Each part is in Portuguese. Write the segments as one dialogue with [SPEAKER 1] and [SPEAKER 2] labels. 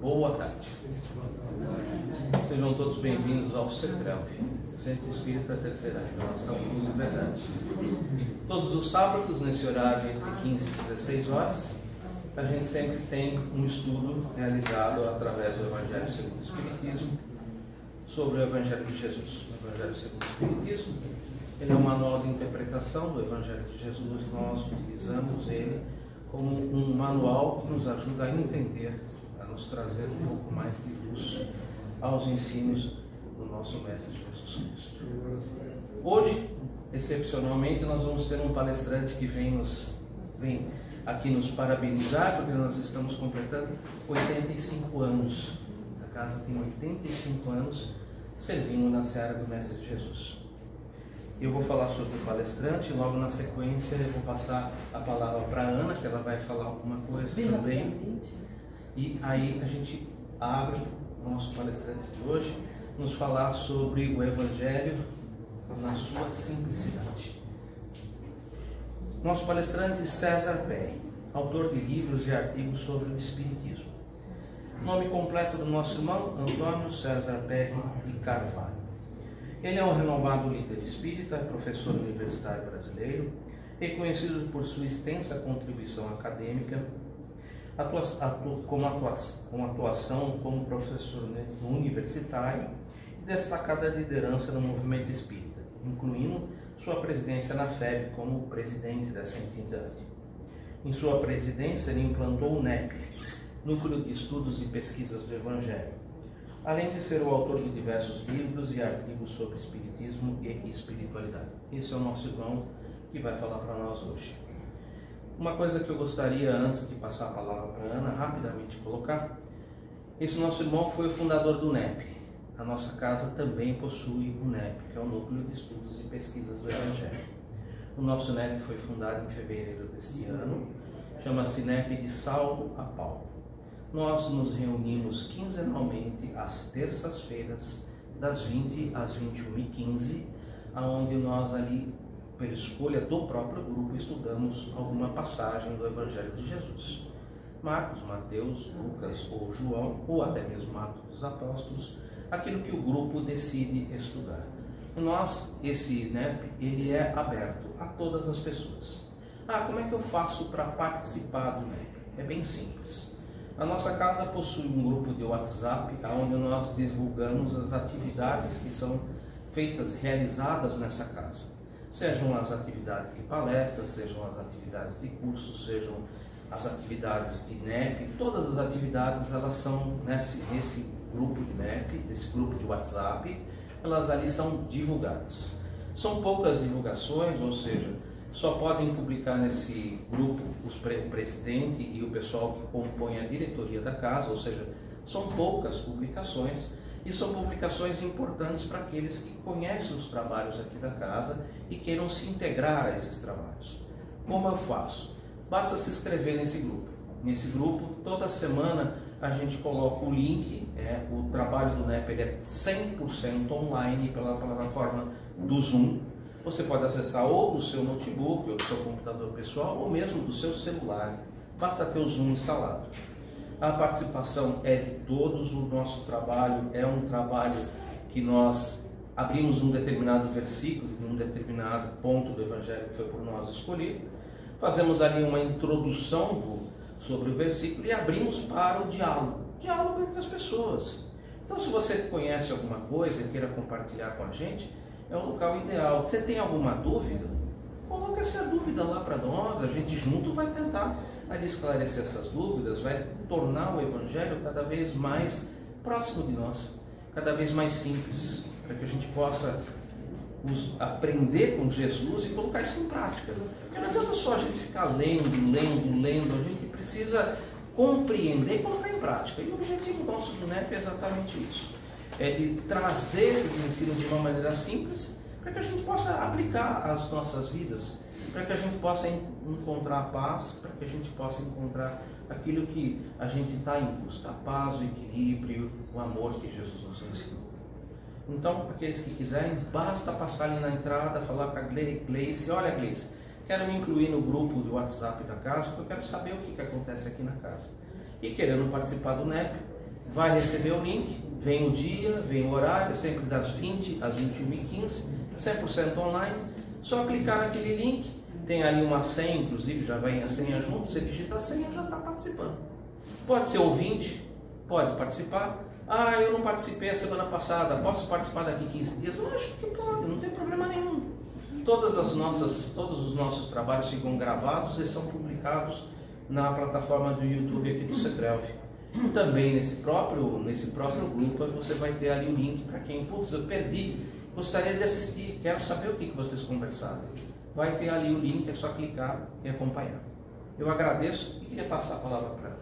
[SPEAKER 1] Boa tarde. Sejam todos bem-vindos ao CETRELV, Centro Espírita Terceira Revelação, Luz e Verdade. Todos os sábados, nesse horário entre 15 e 16 horas, a gente sempre tem um estudo realizado através do Evangelho segundo o Espiritismo sobre o Evangelho de Jesus. O Evangelho segundo o Espiritismo, ele é um manual de interpretação do Evangelho de Jesus. Nós utilizamos ele como um manual que nos ajuda a entender, a nos trazer um pouco mais de luz aos ensinos do nosso Mestre Jesus Cristo. Hoje, excepcionalmente, nós vamos ter um palestrante que vem aqui nos parabenizar, porque nós estamos completando 85 anos. A casa tem 85 anos servindo na seara do Mestre Jesus. Eu vou falar sobre o palestrante, logo na sequência eu vou passar a palavra para a Ana, que ela vai falar alguma coisa também. E aí a gente abre o nosso palestrante de hoje, nos falar sobre o Evangelho na sua simplicidade. Nosso palestrante César Perry, autor de livros e artigos sobre o Espiritismo. Nome completo do nosso irmão, Antônio César Perry de Carvalho. Ele é um renomado líder espírita, professor universitário brasileiro, reconhecido por sua extensa contribuição acadêmica, com atuação como professor universitário e destacada liderança no movimento espírita, incluindo sua presidência na FEB como presidente dessa entidade. Em sua presidência, ele implantou o NEP, Núcleo de Estudos e Pesquisas do Evangelho, além de ser o autor de diversos livros e artigos sobre espiritismo e espiritualidade. Esse é o nosso irmão que vai falar para nós hoje. Uma coisa que eu gostaria, antes de passar a palavra para a Ana, rapidamente colocar: esse nosso irmão foi o fundador do NEP. A nossa casa também possui o NEP, que é o Núcleo de Estudos e Pesquisas do Evangelho. O nosso NEP foi fundado em fevereiro deste ano, chama-se NEP de Saulo a Paulo. Nós nos reunimos quinzenalmente às terças-feiras, das 20 às 21h15, onde nós ali, por escolha do próprio grupo, estudamos alguma passagem do Evangelho de Jesus. Marcos, Mateus, Lucas ou João, ou até mesmo Atos dos Apóstolos, aquilo que o grupo decide estudar. Esse NEP, ele é aberto a todas as pessoas. Como é que eu faço para participar do NEP? É bem simples. A nossa casa possui um grupo de WhatsApp, onde nós divulgamos as atividades que são realizadas nessa casa. Sejam as atividades de palestras, sejam as atividades de cursos, sejam as atividades de NEP, todas as atividades elas são nesse grupo de NEP, nesse grupo de WhatsApp, elas ali são divulgadas. São poucas divulgações, ou seja, só podem publicar nesse grupo o presidente e o pessoal que compõe a diretoria da casa, ou seja, são poucas publicações e são publicações importantes para aqueles que conhecem os trabalhos aqui da casa e queiram se integrar a esses trabalhos. Como eu faço? Basta se inscrever nesse grupo. Nesse grupo, toda semana a gente coloca o link, o trabalho do NEP ele é 100% online pela plataforma do Zoom. Você pode acessar ou do seu notebook, ou do seu computador pessoal, ou mesmo do seu celular. Basta ter o Zoom instalado. A participação é de todos. O nosso trabalho é um trabalho que nós abrimos um determinado versículo, um determinado ponto do Evangelho que foi por nós escolhido. Fazemos ali uma introdução sobre o versículo e abrimos para o diálogo entre as pessoas. Então, se você conhece alguma coisa e queira compartilhar com a gente, é o local ideal. Você tem alguma dúvida? Coloque essa dúvida lá para nós, a gente junto vai tentar esclarecer essas dúvidas, vai tornar o Evangelho cada vez mais próximo de nós, cada vez mais simples, para que a gente possa aprender com Jesus e colocar isso em prática. Porque não adianta só a gente ficar lendo, a gente precisa compreender e colocar em prática. E o objetivo nosso do NEP é exatamente isso. É de trazer esses ensinos de uma maneira simples, para que a gente possa aplicar às nossas vidas, para que a gente possa encontrar paz, para que a gente possa encontrar aquilo que a gente está em busca, a paz, o equilíbrio, o amor que Jesus nos ensinou. Então, aqueles que quiserem, basta passar ali na entrada, falar com a Gleice: olha, Gleice, quero me incluir no grupo do WhatsApp da casa, porque eu quero saber o que acontece aqui na casa. E querendo participar do NEP, vai receber o link, vem o dia, vem o horário, sempre das 20 às 21h15, 100% online. Só clicar naquele link, tem ali uma senha, inclusive já vem a senha junto, você digita a senha e já está participando. Pode ser ouvinte, pode participar. Ah, eu não participei a semana passada, posso participar daqui 15 dias? Eu acho que pode, não tem problema nenhum. Todos os nossos trabalhos ficam gravados e são publicados na plataforma do YouTube aqui do CETRELV. Também nesse próprio grupo você vai ter ali o link para quem, putz, eu perdi, gostaria de assistir, quero saber o que vocês conversaram. Vai ter ali o link, é só clicar e acompanhar. Eu agradeço e queria passar a palavra para ela.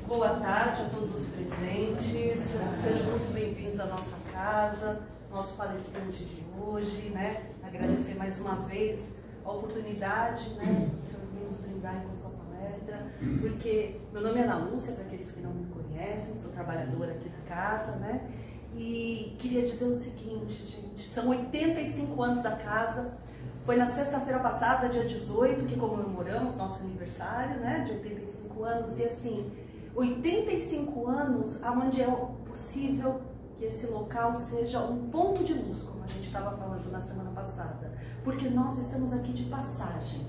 [SPEAKER 2] Boa tarde a todos os presentes, sejam muito bem-vindos à nossa casa, nosso palestrante de hoje, né? Agradecer mais uma vez a oportunidade, né, do senhor vir nos brindar com a sua palestra, porque meu nome é Ana Lúcia, para aqueles que não me conhecem, sou trabalhadora aqui da casa, né? E queria dizer o seguinte, gente, são 85 anos da casa. Foi na sexta-feira passada, dia 18, que comemoramos nosso aniversário, né, de 85 anos, e assim, 85 anos onde é possível que esse local seja um ponto de luz, como a gente estava falando na semana passada, porque nós estamos aqui de passagem.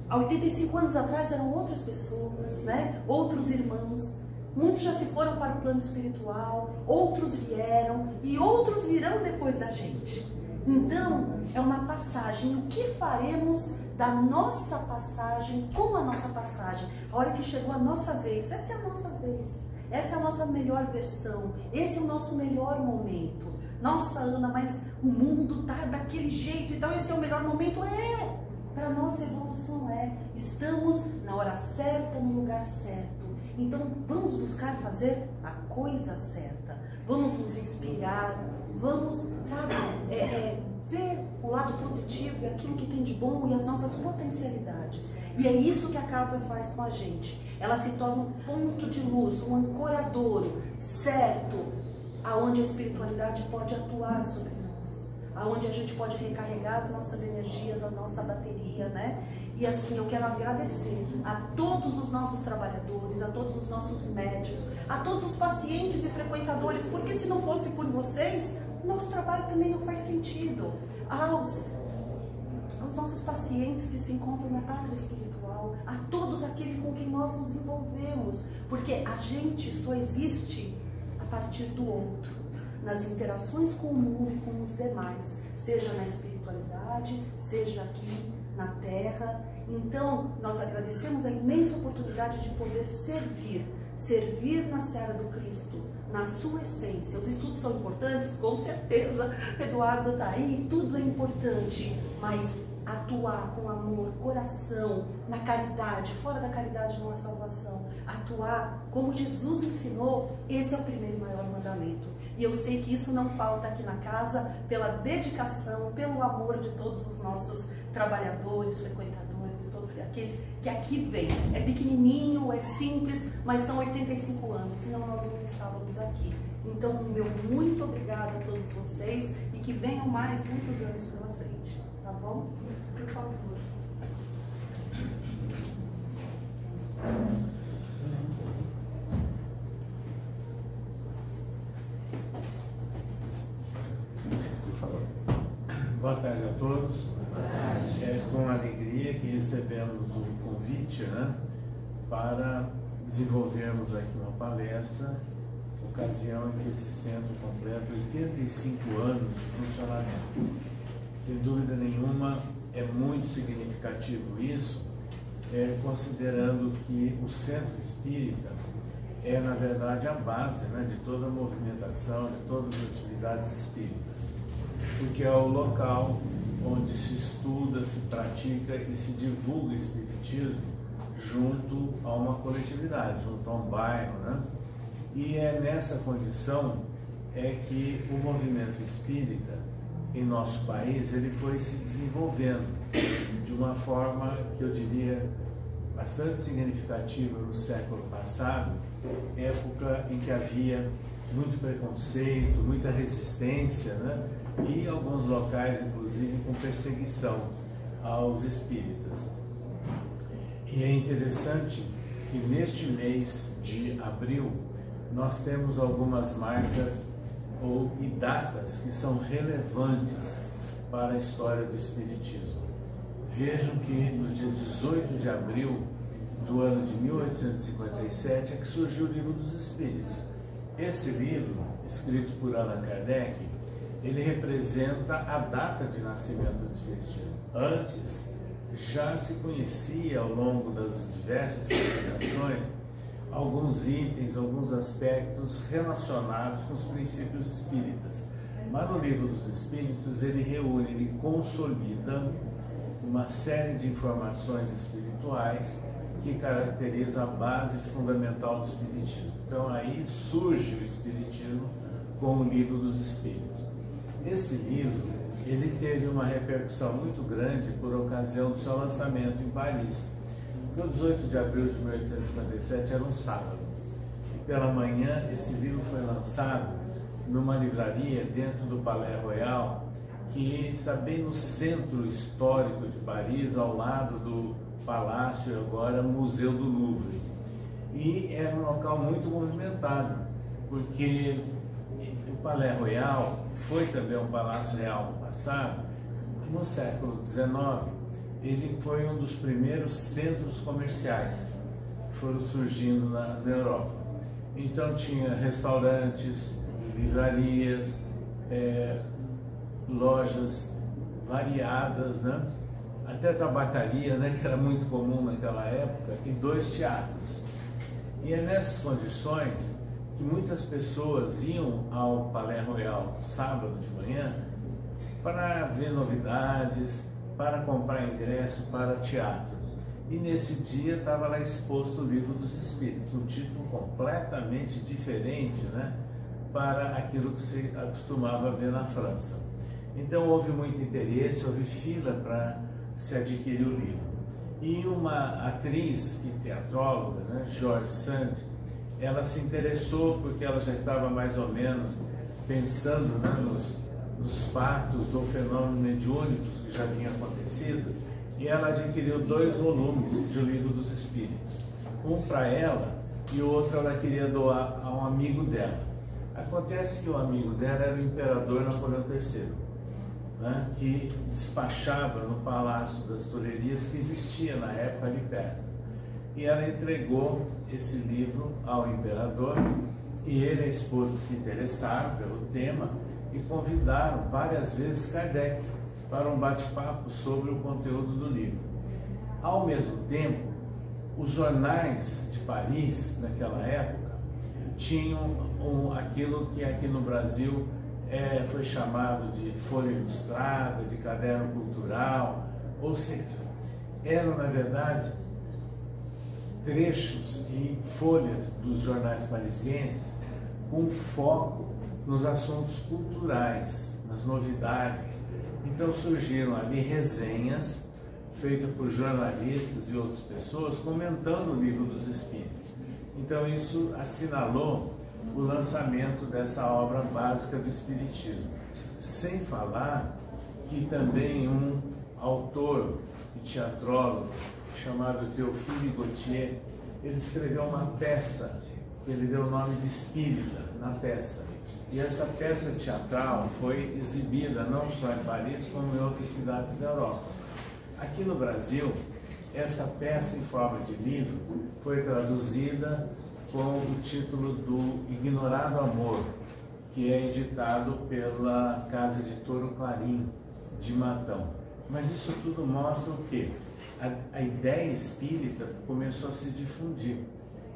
[SPEAKER 2] Há 85 anos atrás eram outras pessoas, né? Outros irmãos, muitos já se foram para o plano espiritual, outros vieram e outros virão depois da gente. Então, é uma passagem. O que faremos da nossa passagem, com a nossa passagem? A hora que chegou a nossa vez, essa é a nossa vez. Essa é a nossa melhor versão. Esse é o nosso melhor momento. Nossa, Ana, mas o mundo tá daquele jeito, então esse é o melhor momento? É! Para nossa evolução é. Estamos na hora certa, no lugar certo. Então, vamos buscar fazer a coisa certa. Vamos nos inspirar. Vamos, sabe, ver o lado positivo, aquilo que tem de bom e as nossas potencialidades. E é isso que a casa faz com a gente. Ela se torna um ponto de luz, um ancoradouro certo, aonde a espiritualidade pode atuar sobre nós, aonde a gente pode recarregar as nossas energias, a nossa bateria, né? E assim, eu quero agradecer a todos os nossos trabalhadores, a todos os nossos médicos, a todos os pacientes e frequentadores, porque se não fosse por vocês, nosso trabalho também não faz sentido. Aos nossos pacientes que se encontram na pátria espiritual, a todos aqueles com quem nós nos envolvemos, porque a gente só existe a partir do outro, nas interações com o mundo e com os demais, seja na espiritualidade, seja aqui na Terra. Então, nós agradecemos a imensa oportunidade de poder servir na seara do Cristo, na sua essência. Os estudos são importantes, com certeza, Eduardo está aí, tudo é importante, mas atuar com amor, coração, na caridade, fora da caridade não há salvação, atuar como Jesus ensinou, esse é o primeiro e maior mandamento. E eu sei que isso não falta aqui na casa, pela dedicação, pelo amor de todos os nossos trabalhadores, frequentadores e todos aqueles que aqui vêm. É pequenininho, é simples, mas são 85 anos, senão nós não estávamos aqui. Então, meu muito obrigada a todos vocês e que venham mais muitos anos pela frente, tá bom? Por favor.
[SPEAKER 3] Boa tarde a todos. É com alegria que recebemos o convite, né, para desenvolvermos aqui uma palestra, ocasião em que esse centro completa 85 anos de funcionamento. Sem dúvida nenhuma, é muito significativo isso, considerando que o centro espírita é, na verdade, a base, né, de toda a movimentação, de todas as atividades espíritas, porque é o local onde se estuda, se pratica e se divulga o espiritismo junto a uma coletividade, junto a um bairro, né? E é nessa condição que o movimento espírita em nosso país ele foi se desenvolvendo de uma forma que eu diria bastante significativa no século passado, época em que havia muito preconceito, muita resistência, né? E alguns locais, inclusive, com perseguição aos espíritas. E é interessante que neste mês de abril nós temos algumas marcas e datas que são relevantes para a história do Espiritismo. Vejam que no dia 18 de abril do ano de 1857 é que surgiu o Livro dos Espíritos. Esse livro, escrito por Allan Kardec, ele representa a data de nascimento do Espiritismo. Antes, já se conhecia ao longo das diversas civilizações alguns itens, alguns aspectos relacionados com os princípios espíritas. Mas no Livro dos Espíritos ele reúne, ele consolida uma série de informações espirituais que caracterizam a base fundamental do Espiritismo. Então aí surge o Espiritismo com o Livro dos Espíritos. Esse livro, ele teve uma repercussão muito grande por ocasião do seu lançamento em Paris. Porque o 18 de abril de 1857 era um sábado. E pela manhã esse livro foi lançado numa livraria dentro do Palais Royal, que está bem no centro histórico de Paris, ao lado do Palácio, agora Museu do Louvre. E era um local muito movimentado, porque o Palais Royal foi também um palácio real no passado. No século XIX, ele foi um dos primeiros centros comerciais que foram surgindo na Europa. Então tinha restaurantes, livrarias, lojas variadas, né? Até tabacaria, né? Que era muito comum naquela época, e 2 teatros. E é nessas condições que muitas pessoas iam ao Palais Royal sábado de manhã para ver novidades, para comprar ingresso para teatro. E nesse dia estava lá exposto o Livro dos Espíritos, um título completamente diferente, né, para aquilo que se acostumava ver na França. Então houve muito interesse, houve fila para se adquirir o livro. E uma atriz e teatróloga, né, George Sand, ela se interessou porque ela já estava mais ou menos pensando, né, nos fatos ou fenômenos mediúnicos que já tinham acontecido, e ela adquiriu 2 volumes de O Livro dos Espíritos. Um para ela e o outro ela queria doar a um amigo dela. Acontece que o amigo dela era o imperador Napoleão III, né, que despachava no Palácio das Tulherias, que existia na época ali perto. E ela entregou esse livro ao imperador, e ele e a esposa se interessaram pelo tema e convidaram várias vezes Kardec para um bate-papo sobre o conteúdo do livro. Ao mesmo tempo, os jornais de Paris, naquela época, tinham aquilo que aqui no Brasil foi chamado de folha ilustrada, de caderno cultural, ou seja, eram, na verdade, trechos e folhas dos jornais parisienses com foco nos assuntos culturais, nas novidades. Então surgiram ali resenhas feitas por jornalistas e outras pessoas comentando o Livro dos Espíritos. Então isso assinalou o lançamento dessa obra básica do Espiritismo. Sem falar que também um autor e teatrólogo chamado Théophile Gautier, ele escreveu uma peça, que ele deu o nome de Espírita na peça. E essa peça teatral foi exibida não só em Paris, como em outras cidades da Europa. Aqui no Brasil, essa peça em forma de livro foi traduzida com o título do Ignorado Amor, que é editado pela Casa Editora Clarim, de Matão. Mas isso tudo mostra o quê? A ideia espírita começou a se difundir.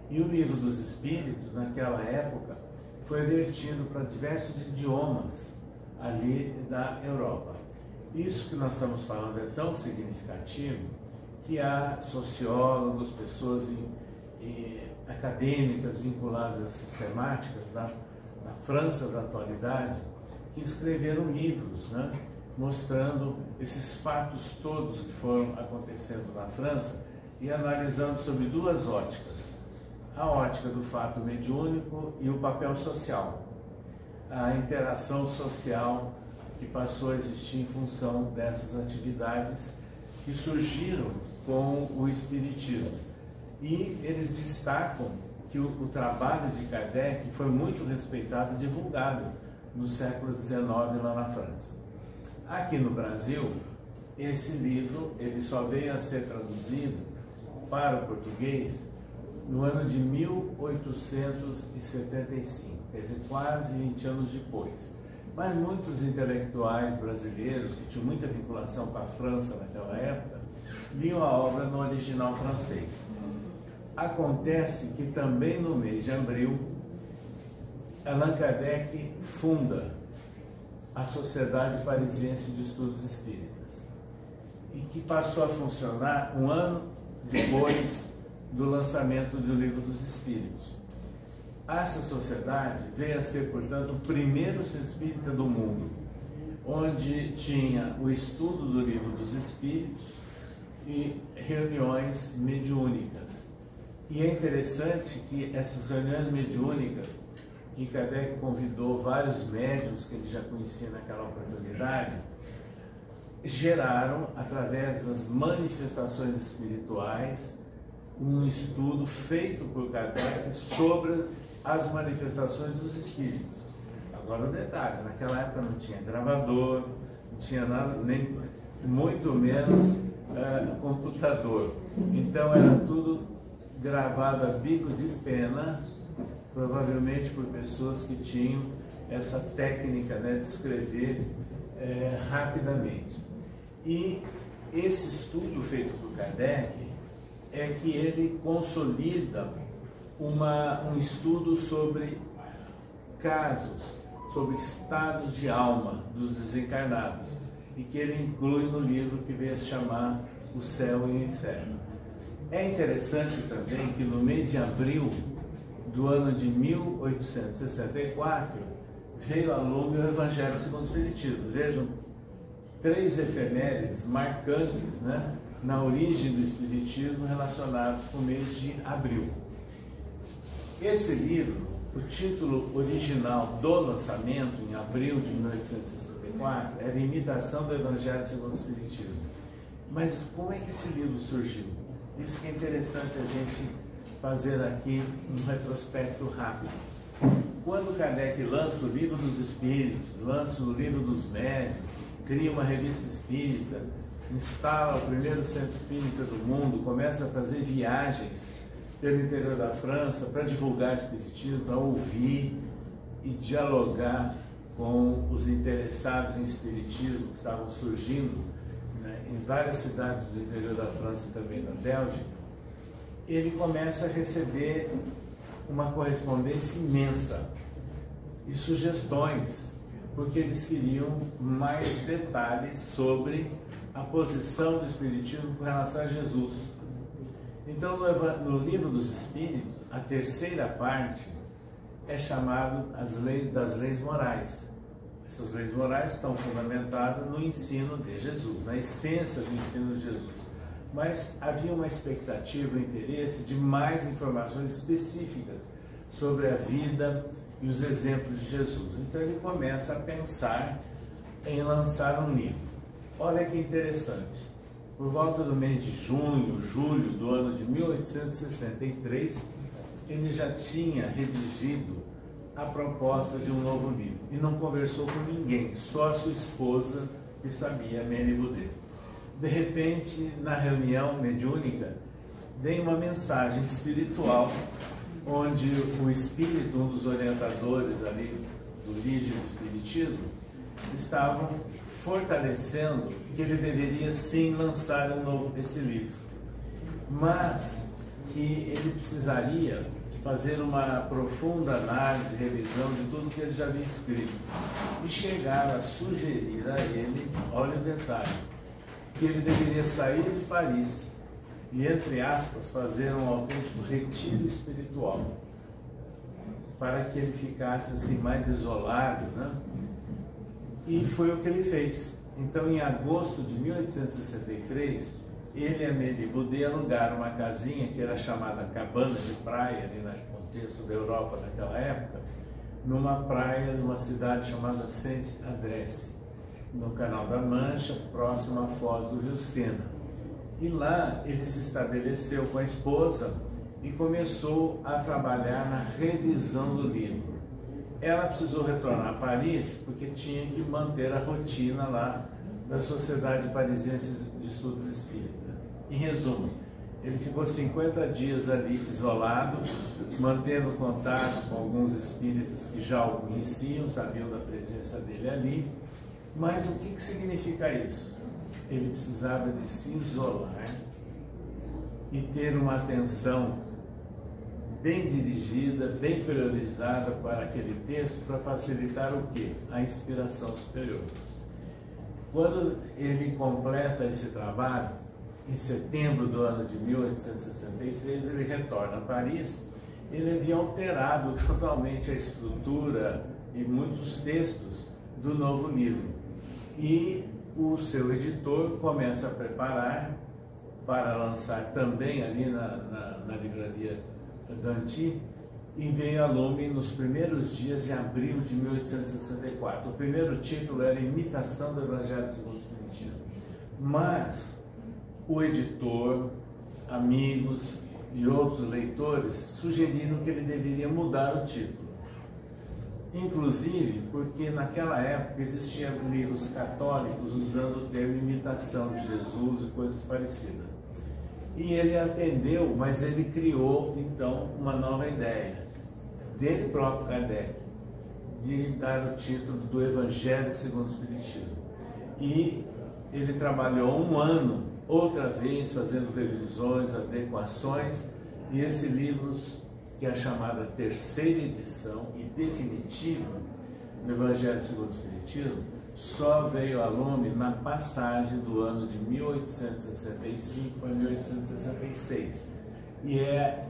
[SPEAKER 3] E o Livro dos Espíritos, naquela época, foi vertido para diversos idiomas ali da Europa. Isso que nós estamos falando é tão significativo que há sociólogos, pessoas acadêmicas vinculadas a essas temáticas da França da atualidade, que escreveram livros, né, mostrando esses fatos todos que foram acontecendo na França e analisando sobre 2 óticas: a ótica do fato mediúnico e o papel social, a interação social que passou a existir em função dessas atividades que surgiram com o Espiritismo. E eles destacam que o trabalho de Kardec foi muito respeitado e divulgado no século XIX lá na França. Aqui no Brasil, esse livro ele só veio a ser traduzido para o português no ano de 1875, quer dizer, quase 20 anos depois. Mas muitos intelectuais brasileiros, que tinham muita vinculação com a França naquela época, liam a obra no original francês. Acontece que também no mês de abril, Allan Kardec funda a Sociedade Parisiense de Estudos Espíritas, e que passou a funcionar um ano depois do lançamento do Livro dos Espíritos. Essa sociedade veio a ser, portanto, o primeiro centro espírita do mundo, onde tinha o estudo do Livro dos Espíritos e reuniões mediúnicas. E é interessante que essas reuniões mediúnicas, que Kardec convidou vários médiuns que ele já conhecia naquela oportunidade, geraram, através das manifestações espirituais, um estudo feito por Kardec sobre as manifestações dos espíritos. Agora o detalhe, naquela época não tinha gravador, não tinha nada, nem muito menos computador. Então era tudo gravado a bico de pena, provavelmente por pessoas que tinham essa técnica, né, de escrever rapidamente. E esse estudo feito por Kardec é que ele consolida um estudo sobre casos, sobre estados de alma dos desencarnados, e que ele inclui no livro que veio a se chamar O Céu e o Inferno. É interessante também que no mês de abril do ano de 1864 veio a lume o Evangelho segundo o Espiritismo. Vejam, 3 efemérides marcantes, né, na origem do Espiritismo relacionados com o mês de abril. Esse livro, o título original do lançamento, em abril de 1864, era Imitação do Evangelho segundo o Espiritismo. Mas como é que esse livro surgiu? Isso que é interessante a gente fazer aqui um retrospecto rápido. Quando Kardec lança o Livro dos Espíritos, lança o Livro dos Médiuns, cria uma revista espírita, instala o primeiro centro espírita do mundo, começa a fazer viagens pelo interior da França para divulgar o espiritismo, para ouvir e dialogar com os interessados em espiritismo que estavam surgindo, né, em várias cidades do interior da França e também da Bélgica. Ele começa a receber uma correspondência imensa e sugestões, porque eles queriam mais detalhes sobre a posição do Espiritismo com relação a Jesus. Então, no Livro dos Espíritos, a terceira parte é chamado das leis morais. Essas leis morais estão fundamentadas no ensino de Jesus, na essência do ensino de Jesus. Mas havia uma expectativa, um interesse de mais informações específicas sobre a vida e os exemplos de Jesus. Então ele começa a pensar em lançar um livro. Olha que interessante. Por volta do mês de junho, julho do ano de 1863, ele já tinha redigido a proposta de um novo livro. E não conversou com ninguém, só a sua esposa que sabia, Amélie Baudet. De repente, na reunião mediúnica, vem uma mensagem espiritual, onde o espírito, um dos orientadores ali do origem do espiritismo, estavam fortalecendo que ele deveria sim lançar esse livro, mas que ele precisaria fazer uma profunda análise, revisão de tudo que ele já havia escrito, e chegaram a sugerir a ele, olha o detalhe, que ele deveria sair de Paris e, entre aspas, fazer um autêntico retiro espiritual, para que ele ficasse assim mais isolado, né? E foi o que ele fez. Então, em agosto de 1863, ele e Amélie Baudet alugaram uma casinha que era chamada Cabana de Praia, ali no contexto da Europa naquela época, numa praia de uma cidade chamada Saint-Adresse, no Canal da Mancha, próximo à foz do Rio Sena. E lá ele se estabeleceu com a esposa e começou a trabalhar na revisão do livro. Ela precisou retornar a Paris porque tinha que manter a rotina lá da Sociedade Parisiense de Estudos Espíritas. Em resumo, ele ficou 50 dias ali isolado, mantendo contato com alguns espíritas que já o conheciam, sabiam da presença dele ali. Mas o que significa isso? Ele precisava de se isolar e ter uma atenção bem dirigida, bem priorizada para aquele texto, para facilitar o quê? A inspiração superior. Quando ele completa esse trabalho, em setembro do ano de 1863, ele retorna a Paris. Ele havia alterado totalmente a estrutura e muitos textos do novo livro. E o seu editor começa a preparar para lançar também ali na livraria Danty, e veio a lume nos primeiros dias de abril de 1864. O primeiro título era Imitação do Evangelho segundo o Espiritismo. Mas o editor, amigos e outros leitores sugeriram que ele deveria mudar o título. Inclusive porque naquela época existiam livros católicos usando o termo imitação de Jesus e coisas parecidas. E ele atendeu, mas ele criou então uma nova ideia, dele próprio Kardec, de dar o título do Evangelho segundo o Espiritismo. E ele trabalhou um ano, outra vez, fazendo revisões, adequações, e esse livro, que é a chamada terceira edição e definitiva do Evangelho segundo o Espiritismo, só veio a lume na passagem do ano de 1865 para 1866. E é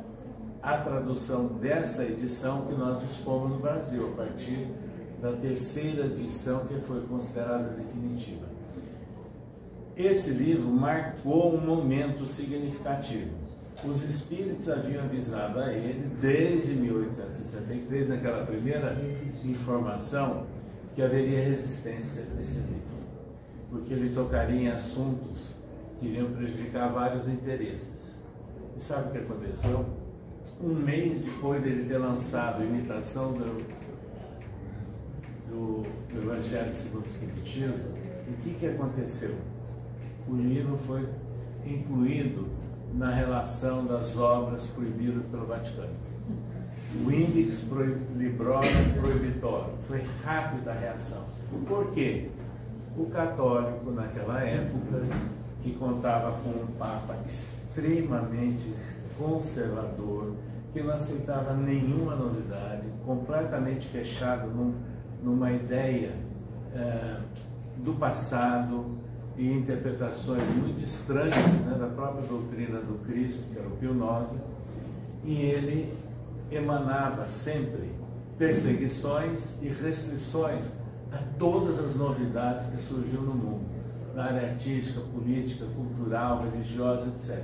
[SPEAKER 3] a tradução dessa edição que nós dispomos no Brasil, a partir da terceira edição, que foi considerada definitiva. Esse livro marcou um momento significativo. Os espíritos haviam avisado a ele, desde 1863, naquela primeira informação, que haveria resistência nesse livro, porque ele tocaria em assuntos que iriam prejudicar vários interesses. E sabe o que aconteceu? Um mês depois dele ter lançado a imitação do Evangelho segundo o Espiritismo, o que aconteceu? O livro foi incluído na relação das obras proibidas pelo Vaticano. O Index Librorum Prohibitorum. Foi rápida a reação. Por quê? O católico, naquela época, que contava com um Papa extremamente conservador, que não aceitava nenhuma novidade, completamente fechado numa ideia do passado e interpretações muito estranhas, né, da própria doutrina do Cristo, que era o Pio IX, e ele emanava sempre perseguições e restrições a todas as novidades que surgiam no mundo, na área artística, política, cultural, religiosa, etc.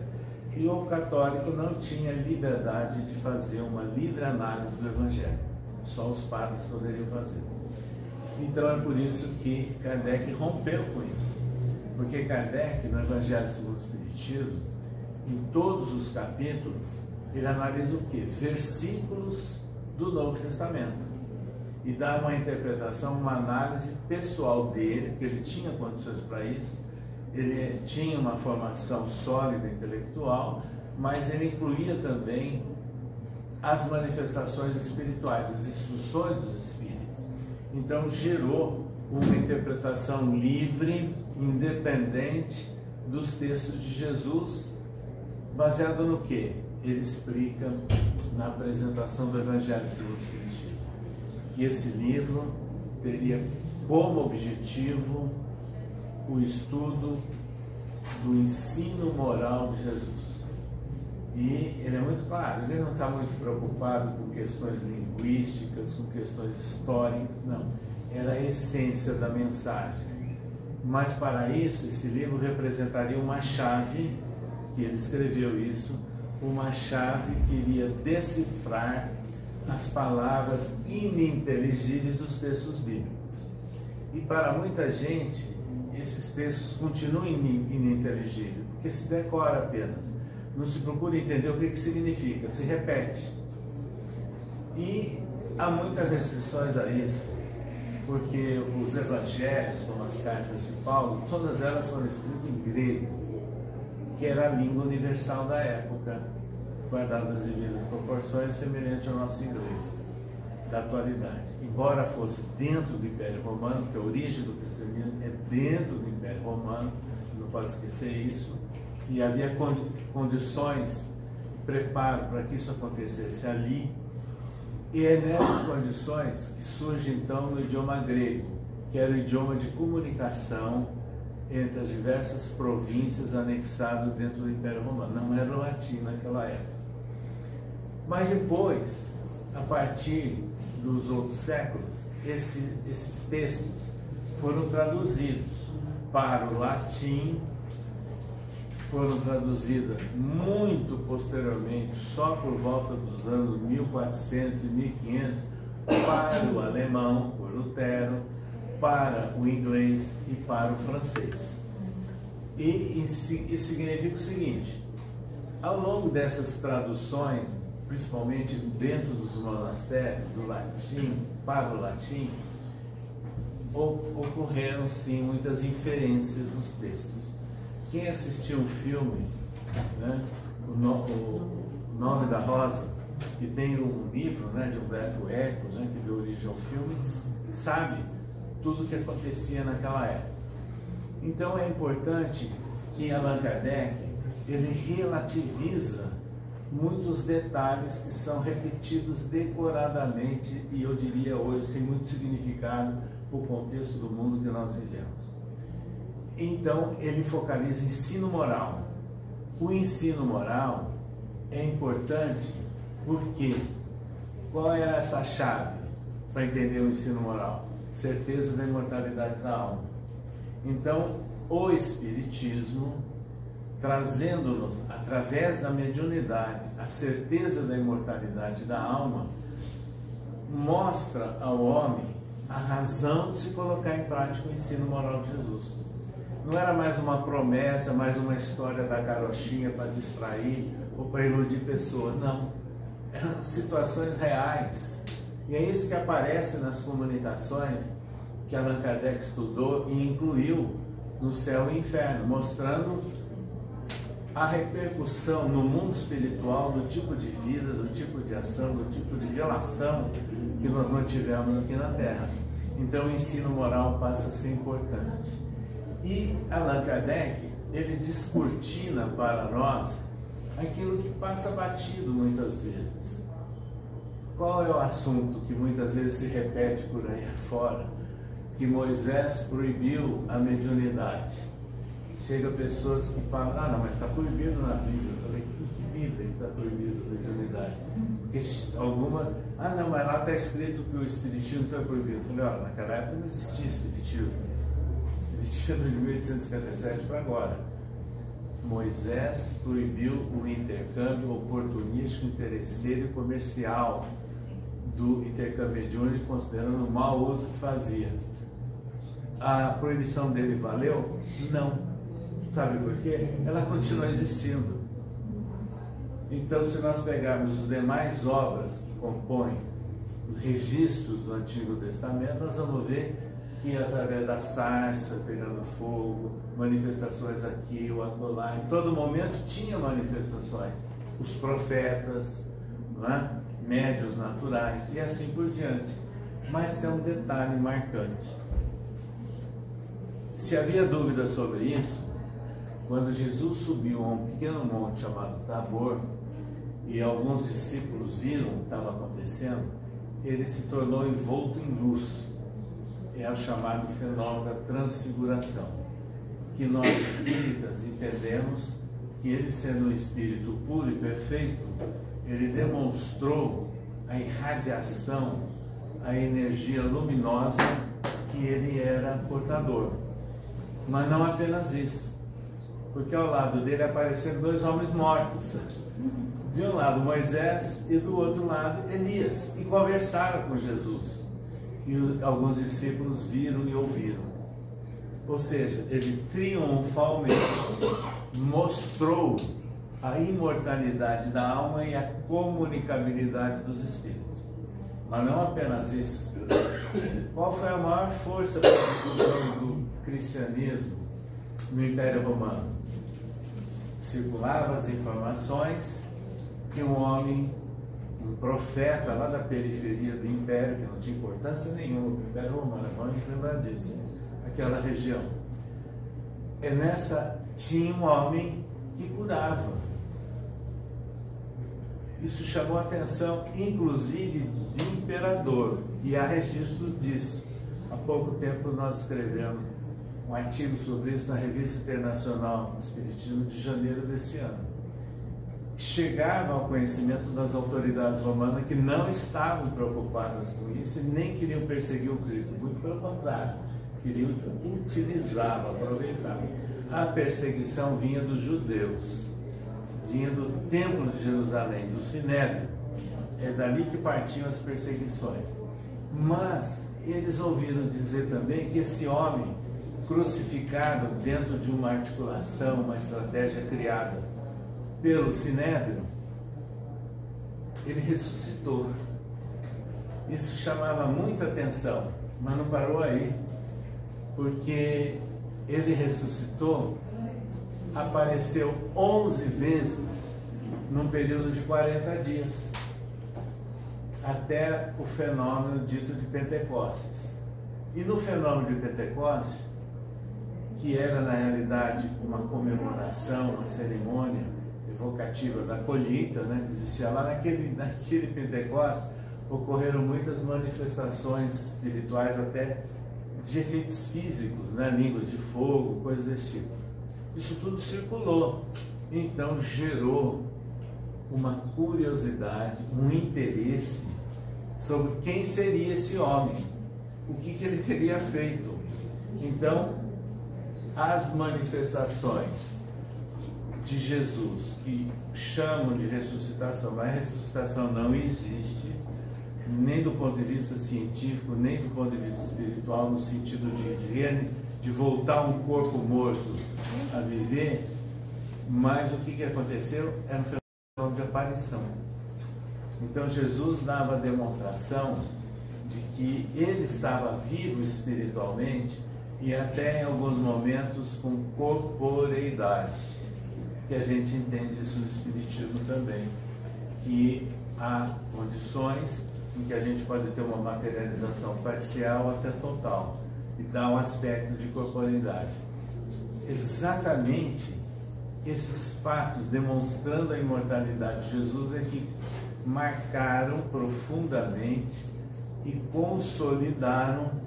[SPEAKER 3] E o católico não tinha liberdade de fazer uma livre análise do Evangelho. Só os padres poderiam fazer. Então é por isso que Kardec rompeu com isso. Porque Kardec, no Evangelho segundo o Espiritismo, em todos os capítulos, ele analisa o quê? Versículos do Novo Testamento. E dá uma interpretação, uma análise pessoal dele, que ele tinha condições para isso. Ele tinha uma formação sólida intelectual, mas ele incluía também as manifestações espirituais, as instruções dos espíritos. Então gerou uma interpretação livre, independente dos textos de Jesus, baseado no quê? Ele explica na apresentação do Evangelho segundo o Espiritismo que esse livro teria como objetivo o estudo do ensino moral de Jesus. E ele é muito claro, ele não está muito preocupado com questões linguísticas, com questões históricas, não. Era a essência da mensagem. Mas para isso, esse livro representaria uma chave, que ele escreveu isso, uma chave que iria decifrar as palavras ininteligíveis dos textos bíblicos. E para muita gente, esses textos continuam ininteligíveis, porque se decora apenas. não se procura entender o que significa, se repete. E há muitas restrições a isso, porque os evangelhos, como as cartas de Paulo, todas elas foram escritas em grego, que era a língua universal da época, guardada as devidas proporções, semelhante ao nosso inglês da atualidade. Embora fosse dentro do Império Romano, que a origem do cristianismo é dentro do Império Romano, não pode esquecer isso, e havia condições de preparo para que isso acontecesse ali, e é nessas condições que surge então no idioma grego, que era o idioma de comunicação entre as diversas províncias anexadas dentro do Império Romano. Não era o latim naquela época. Mas depois, a partir dos outros séculos, esses textos foram traduzidos para o latim, foram traduzidas muito posteriormente, só por volta dos anos 1400 e 1500, para o alemão, por Lutero, para o inglês e para o francês. E isso significa o seguinte: ao longo dessas traduções, principalmente dentro dos monastérios, do latim para o latim, ocorreram sim muitas inferências nos textos. Quem assistiu o filme, né, o Nome da Rosa, que tem um livro, né, de Humberto Eco, né, que deu origem ao filme, sabe tudo o que acontecia naquela época. Então é importante que Allan Kardec ele relativiza muitos detalhes que são repetidos decoradamente e eu diria hoje sem muito significado para o contexto do mundo que nós vivemos. Então ele focaliza o ensino moral. O ensino moral é importante porque qual é essa chave para entender o ensino moral? Certeza da imortalidade da alma. Então o Espiritismo, trazendo-nos, através da mediunidade, a certeza da imortalidade da alma, mostra ao homem a razão de se colocar em prática o ensino moral de Jesus. Não era mais uma promessa, mais uma história da carochinha para distrair ou para iludir pessoas, não. Eram situações reais. E é isso que aparece nas comunicações que Allan Kardec estudou e incluiu no Céu e Inferno, mostrando a repercussão no mundo espiritual do tipo de vida, do tipo de ação, do tipo de relação que nós mantivemos aqui na Terra. Então o ensino moral passa a ser importante. E Allan Kardec, ele descortina para nós aquilo que passa batido muitas vezes. Qual é o assunto que muitas vezes se repete por aí afora? Que Moisés proibiu a mediunidade. Chega pessoas que falam, ah não, mas está proibido na Bíblia. Eu falei, que Bíblia que está proibido a mediunidade? Porque algumas, ah não, mas lá está escrito que o espiritismo está proibido. Eu falei, olha, naquela época não existia espiritismo. Espiritismo de 1857 para agora. Moisés proibiu o intercâmbio oportunístico, interesseiro e comercial do intercâmbio mediúnico, considerando o mau uso que fazia. A proibição dele valeu? Não. Sabe por quê? Ela continua existindo. Então, se nós pegarmos as demais obras que compõem os registros do Antigo Testamento, nós vamos ver que através da sarça pegando fogo, manifestações aqui ou acolá, em todo momento tinha manifestações. Os profetas, não é? Médiuns naturais e assim por diante. Mas tem um detalhe marcante. Se havia dúvida sobre isso, quando Jesus subiu a um pequeno monte chamado Tabor, e alguns discípulos viram o que estava acontecendo, ele se tornou envolto em luz. É o chamado fenômeno da transfiguração, que nós espíritas entendemos que ele, sendo um espírito puro e perfeito, ele demonstrou a irradiação, a energia luminosa que ele era portador. Mas não apenas isso, porque ao lado dele apareceram dois homens mortos. De um lado Moisés e do outro lado Elias, e conversaram com Jesus. E alguns discípulos viram e ouviram. Ou seja, ele triunfalmente mostrou a imortalidade da alma e a comunicabilidade dos espíritos. Mas não apenas isso. Qual foi a maior força para a difusão do cristianismo no Império Romano? Circulavam as informações que um homem, um profeta lá da periferia do Império, que não tinha importância nenhuma, o Império Romano, vamos lembrar disso, aquela região. Tinha um homem que curava. Isso chamou a atenção, inclusive, do imperador, e há registros disso. Há pouco tempo nós escrevemos um artigo sobre isso na Revista Internacional do Espiritismo de janeiro deste ano. Chegava ao conhecimento das autoridades romanas que não estavam preocupadas com isso e nem queriam perseguir o Cristo, muito pelo contrário, queriam utilizá-lo, aproveitá-lo. A perseguição vinha dos judeus, vinha do Templo de Jerusalém, do Sinédrio. É dali que partiam as perseguições. Mas eles ouviram dizer também que esse homem crucificado dentro de uma articulação, uma estratégia criada pelo Sinédrio, ele ressuscitou. Isso chamava muita atenção, mas não parou aí, porque ele ressuscitou, apareceu 11 vezes num período de 40 dias, até o fenômeno dito de Pentecostes. E no fenômeno de Pentecostes, que era na realidade uma comemoração, uma cerimônia evocativa da colheita, né, que existia lá naquele Pentecostes, ocorreram muitas manifestações espirituais, até de efeitos físicos, né, línguas de fogo, coisas desse tipo. Isso tudo circulou, então gerou uma curiosidade, um interesse sobre quem seria esse homem, o que ele teria feito. Então, as manifestações de Jesus que chamam de ressuscitação, mas a ressuscitação não existe, nem do ponto de vista científico, nem do ponto de vista espiritual, no sentido de voltar um corpo morto a viver. Mas o que aconteceu? Era um fenômeno de aparição. Então Jesus dava a demonstração de que ele estava vivo espiritualmente e até em alguns momentos com corporeidade, que a gente entende isso no Espiritismo também, que há condições em que a gente pode ter uma materialização parcial até total, e dá um aspecto de corporeidade. Exatamente esses fatos demonstrando a imortalidade de Jesus é que marcaram profundamente e consolidaram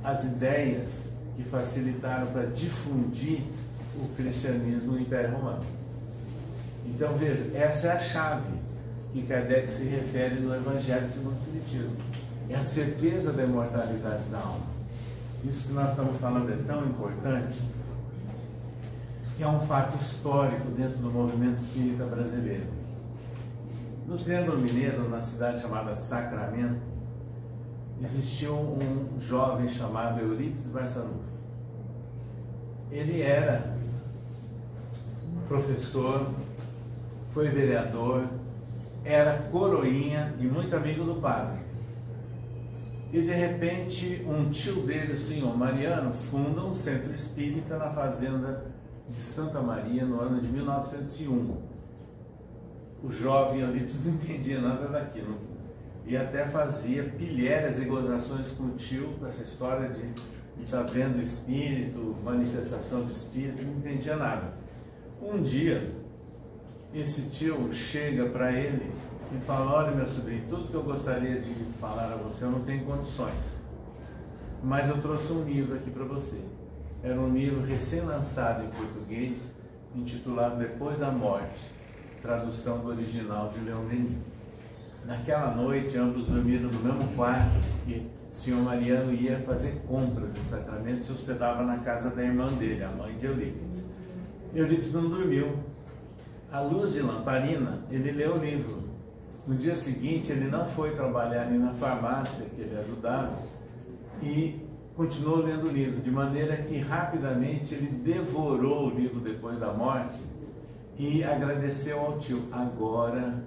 [SPEAKER 3] as ideias que facilitaram para difundir o cristianismo no Império Romano. Então veja, essa é a chave que Kardec se refere no Evangelho segundo o Espiritismo. É a certeza da imortalidade da alma. Isso que nós estamos falando é tão importante que é um fato histórico dentro do movimento espírita brasileiro. No Triângulo Mineiro, na cidade chamada Sacramento, existiu um jovem chamado Eurípides Barçanufo. Ele era professor, foi vereador, era coroinha e muito amigo do padre. E de repente um tio dele, o senhor Mariano, funda um centro espírita na fazenda de Santa Maria no ano de 1901. O jovem Eurípides não entendia nada daquilo e até fazia pilhérias e gozações com o tio, com essa história de estar vendo espírito, manifestação de espírito, não entendia nada. Um dia, esse tio chega para ele e fala: olha, meu sobrinho, tudo que eu gostaria de falar a você eu não tenho condições, mas eu trouxe um livro aqui para você. Era um livro recém-lançado em português, intitulado Depois da Morte, tradução do original de Leon Denis. Naquela noite, ambos dormiram no mesmo quarto, porque o senhor Mariano ia fazer compras em Sacramento e se hospedava na casa da irmã dele, a mãe de Eurípides. Eurípides não dormiu. À luz de lamparina, ele leu o livro. No dia seguinte, ele não foi trabalhar nem na farmácia que ele ajudava e continuou lendo o livro, de maneira que rapidamente ele devorou o livro Depois da Morte e agradeceu ao tio. Agora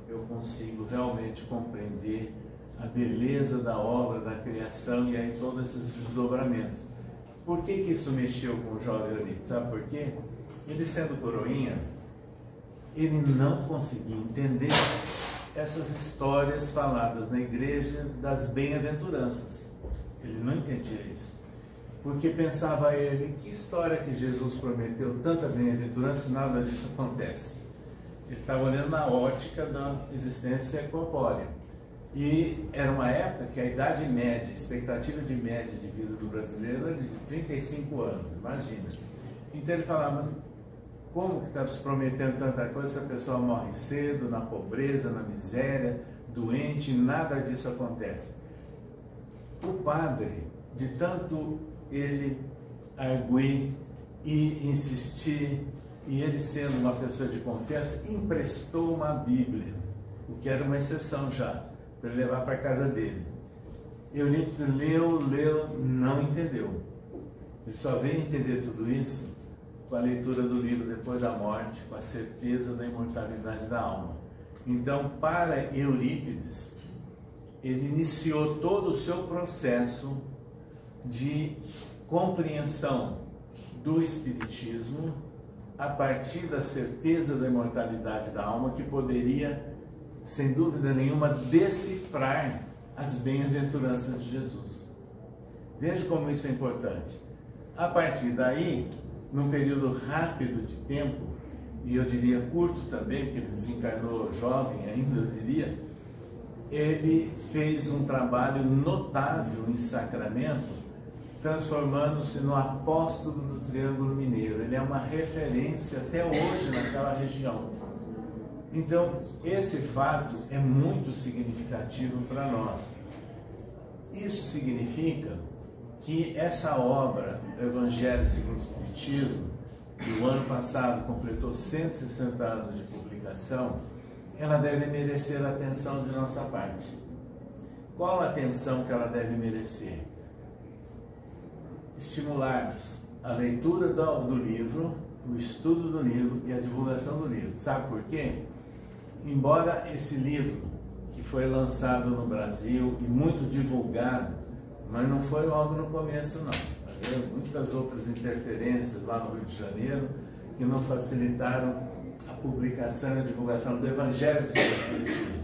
[SPEAKER 3] eu consigo realmente compreender a beleza da obra, da criação e aí todos esses desdobramentos. Por que isso mexeu com o jovem Eurípides? Sabe por quê? Ele sendo coroinha, ele não conseguia entender essas histórias faladas na igreja das bem-aventuranças. Ele não entendia isso. Porque pensava ele, que história que Jesus prometeu tanta bem-aventurança e nada disso acontece. Ele estava olhando na ótica da existência corpórea. E era uma época que a idade média, a expectativa de média de vida do brasileiro era de 35 anos, imagina. Então ele falava, como que está se prometendo tanta coisa se a pessoa morre cedo, na pobreza, na miséria, doente, nada disso acontece. O padre, de tanto ele arguir e insistir, e ele sendo uma pessoa de confiança, emprestou uma Bíblia, o que era uma exceção já, para ele levar para a casa dele. Eurípides leu, não entendeu. Ele só veio entender tudo isso com a leitura do livro Depois da Morte, com a certeza da imortalidade da alma. Então, para Eurípides, ele iniciou todo o seu processo de compreensão do Espiritismo a partir da certeza da imortalidade da alma, que poderia, sem dúvida nenhuma, decifrar as bem-aventuranças de Jesus. Veja como isso é importante. A partir daí, num período rápido de tempo, e eu diria curto também, porque ele desencarnou jovem ainda, eu diria, ele fez um trabalho notável em Sacramento, transformando-se no apóstolo do Triângulo Mineiro. Ele é uma referência até hoje naquela região. Então, esse fato é muito significativo para nós. Isso significa que essa obra, Evangelho segundo o Espiritismo, que o ano passado completou 160 anos de publicação, ela deve merecer a atenção de nossa parte. Qual a atenção que ela deve merecer? Estimular-nos a leitura do livro, o estudo do livro e a divulgação do livro. Sabe por quê? Embora esse livro, que foi lançado no Brasil e muito divulgado, mas não foi logo no começo não. Havia muitas outras interferências lá no Rio de Janeiro que não facilitaram a publicação e a divulgação do Evangelho segundo o Espiritismo.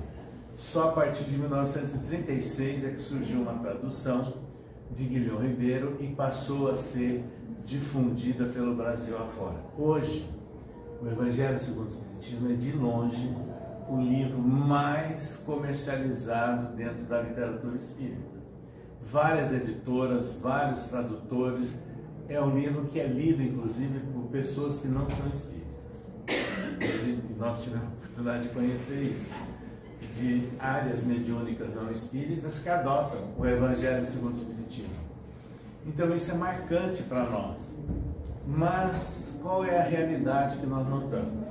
[SPEAKER 3] Só a partir de 1936 é que surgiu uma tradução de Guilhom Ribeiro e passou a ser difundida pelo Brasil afora. Hoje, o Evangelho segundo o Espiritismo é de longe o livro mais comercializado dentro da literatura espírita. Várias editoras, vários tradutores, é um livro que é lido inclusive por pessoas que não são espíritas. E nós tivemos a oportunidade de conhecer isso, de áreas mediúnicas não espíritas que adotam o Evangelho segundo o Espiritismo. Então isso é marcante para nós. Mas qual é a realidade que nós notamos?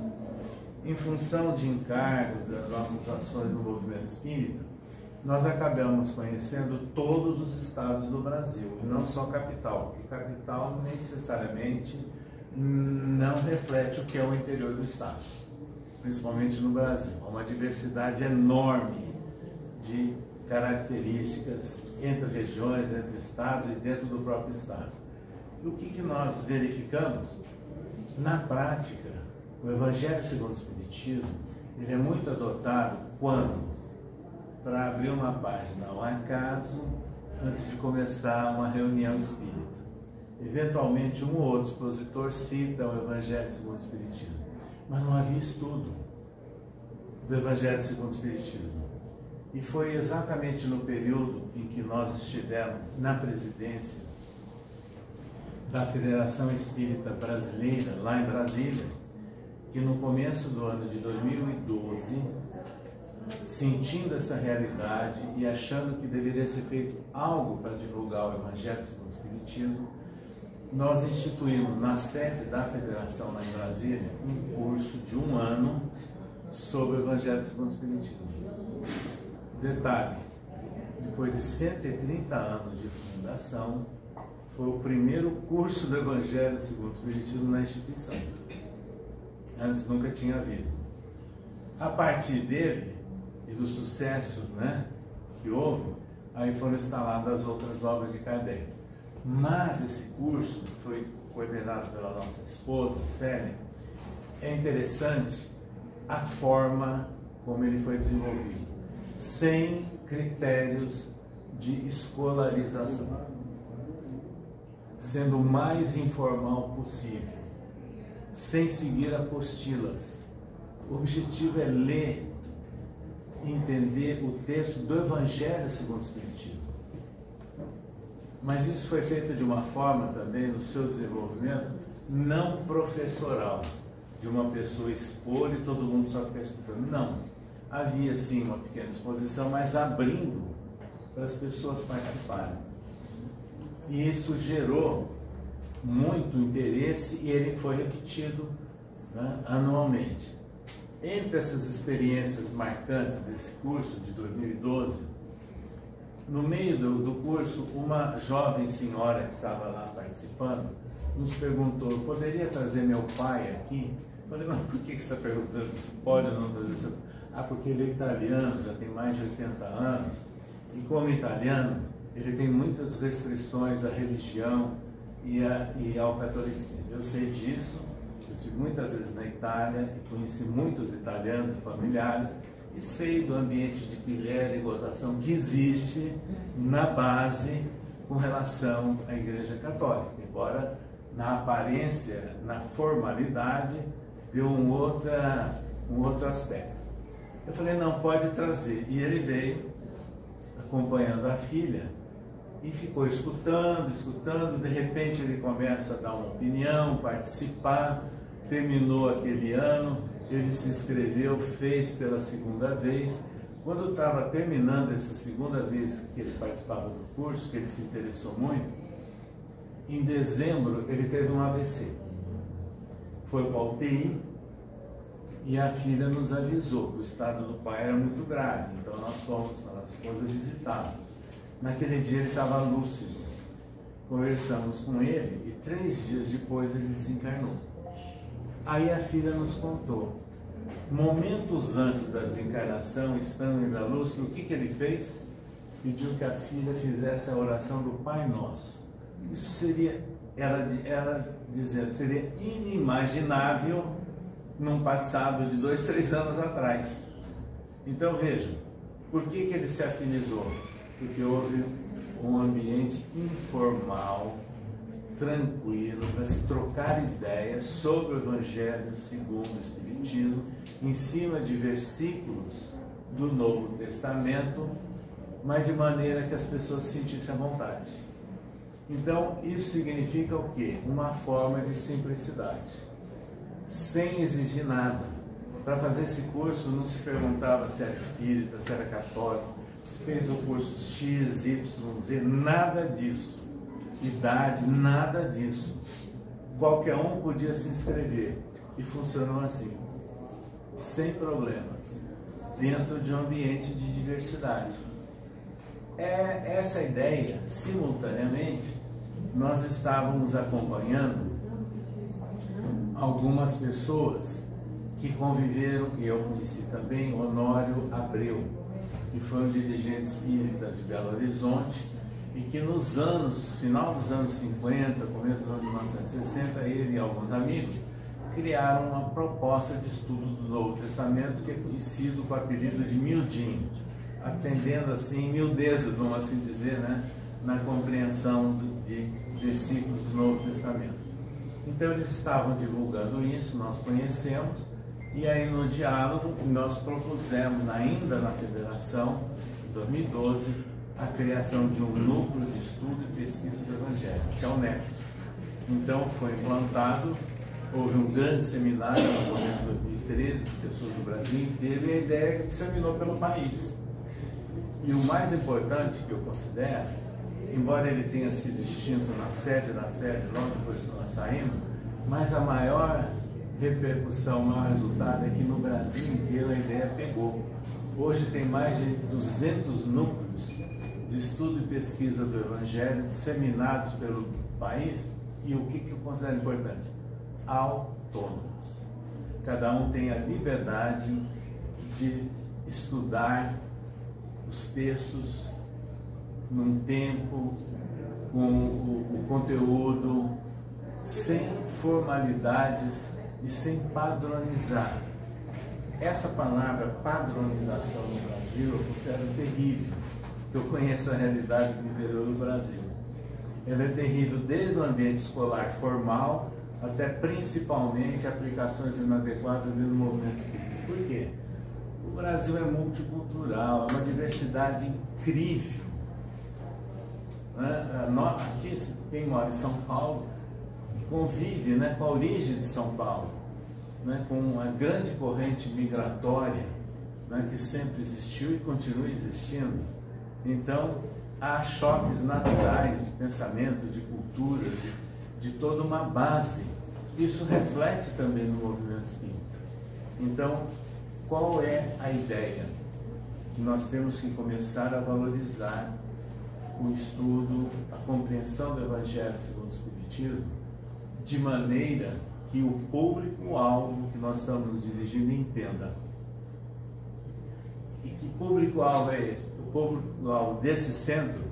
[SPEAKER 3] Em função de encargos das nossas ações no movimento espírita, nós acabamos conhecendo todos os estados do Brasil, e não só a capital, porque capital necessariamente não reflete o que é o interior do estado, principalmente no Brasil. Há uma diversidade enorme de características entre regiões, entre estados e dentro do próprio estado. E o que nós verificamos? Na prática, o Evangelho segundo o Espiritismo, ele é muito adotado quando, para abrir uma página ao acaso, antes de começar uma reunião espírita. Eventualmente, um ou outro expositor cita o Evangelho segundo o Espiritismo, mas não havia estudo do Evangelho segundo o Espiritismo. E foi exatamente no período em que nós estivemos na presidência da Federação Espírita Brasileira, lá em Brasília, que no começo do ano de 2012, sentindo essa realidade e achando que deveria ser feito algo para divulgar o Evangelho segundo o Espiritismo, nós instituímos na sede da Federação lá em Brasília um curso de 1 ano sobre o Evangelho segundo o Espiritismo. Detalhe, depois de 130 anos de fundação, foi o primeiro curso do Evangelho segundo o Espiritismo na instituição. antes nunca tinha havido. A partir dele e do sucesso, né, que houve, aí foram instaladas as outras obras de Kardec. Mas esse curso foi coordenado pela nossa esposa, Célia. É interessante a forma como ele foi desenvolvido, sem critérios de escolarização, sendo o mais informal possível, sem seguir apostilas. O objetivo é ler e entender o texto do Evangelho segundo o Espiritismo. Mas isso foi feito de uma forma também, no seu desenvolvimento, não professoral, de uma pessoa expor e todo mundo só ficar escutando. Não. Havia sim uma pequena exposição, mas abrindo para as pessoas participarem. E isso gerou muito interesse e ele foi repetido, né, anualmente. Entre essas experiências marcantes desse curso de 2012, no meio do curso, uma jovem senhora que estava lá participando nos perguntou: eu poderia trazer meu pai aqui? Eu falei: mas por que você está perguntando se pode ou não trazer seu pai? Ah, porque ele é italiano, já tem mais de 80 anos, e como italiano, ele tem muitas restrições à religião e ao catolicismo. Eu sei disso, eu estive muitas vezes na Itália e conheci muitos italianos e familiares, e sei do ambiente de pilhéria e gozação que existe na base com relação à Igreja Católica, embora na aparência, na formalidade, deu um outro aspecto. Eu falei: não, pode trazer. E ele veio acompanhando a filha e ficou escutando, de repente ele começa a dar uma opinião, participar. Terminou aquele ano, ele se inscreveu, fez pela segunda vez. Quando estava terminando essa segunda vez que ele participava do curso, que ele se interessou muito, em dezembro ele teve um AVC. Foi para a UTI e a filha nos avisou que o estado do pai era muito grave, então nós fomos, a nossa esposa, visitá-lo. Naquele dia ele estava lúcido, conversamos com ele e 3 dias depois ele desencarnou. Aí a filha nos contou, momentos antes da desencarnação, estando ainda lúcido, o que ele fez? Pediu que a filha fizesse a oração do Pai Nosso. Isso seria, ela dizendo, seria inimaginável num passado de 2, 3 anos atrás. Então vejam, por que ele se afinizou? Porque houve um ambiente informal, tranquilo, para se trocar ideias sobre o Evangelho segundo o Espiritismo, em cima de versículos do Novo Testamento, mas de maneira que as pessoas se sentissem à vontade. Então, isso significa o quê? Uma forma de simplicidade, sem exigir nada. Para fazer esse curso, não se perguntava se era espírita, se era católico, se fez o curso X, Y, Z, nada disso. Idade, nada disso. Qualquer um podia se inscrever e funcionou assim, sem problemas, dentro de um ambiente de diversidade. É essa ideia, simultaneamente, nós estávamos acompanhando algumas pessoas que conviveram, e eu conheci também, Honório Abreu, que foi um dirigente espírita de Belo Horizonte, e que nos anos, final dos anos 50, começo dos anos 1960, ele e alguns amigos criaram uma proposta de estudo do Novo Testamento que é conhecido com o apelido de Mildinho, atendendo assim miudezas, vamos assim dizer, né, na compreensão de versículos do Novo Testamento. Então eles estavam divulgando isso, nós conhecemos, e aí no diálogo nós propusemos, ainda na federação, em 2012, a criação de um núcleo de estudo e pesquisa do Evangelho, que é o NEP. Então foi implantado, houve um grande seminário no começo de 2013, de pessoas do Brasil inteiro, e a ideia é que disseminou pelo país. E o mais importante que eu considero, embora ele tenha sido extinto na sede da FEB, logo depois que nós saímos, mas a maior repercussão, o maior resultado é que no Brasil inteiro a ideia pegou. Hoje tem mais de 200 núcleos de estudo e pesquisa do Evangelho disseminados pelo país, e o que eu considero importante? Autônomos. cada um tem a liberdade de estudar os textos num tempo, com o conteúdo, sem formalidades e sem padronizar. Essa palavra padronização no Brasil eu considero terrível. Eu conheço a realidade do interior do Brasil. Ela é terrível desde o ambiente escolar formal até principalmente aplicações inadequadas dentro do movimento espírita. Por quê? O Brasil é multicultural, é uma diversidade incrível. Aqui, quem mora em São Paulo, convive, né, com a origem de São Paulo, né, com a grande corrente migratória, né, que sempre existiu e continua existindo. Então, há choques naturais de pensamento, de cultura, de toda uma base. Isso reflete também no movimento espírita. Então, qual é a ideia? Que nós temos que começar a valorizar o estudo, a compreensão do Evangelho segundo o Espiritismo, de maneira que o público-alvo que nós estamos nos dirigindo entenda. E que público-alvo é esse? O público-alvo desse centro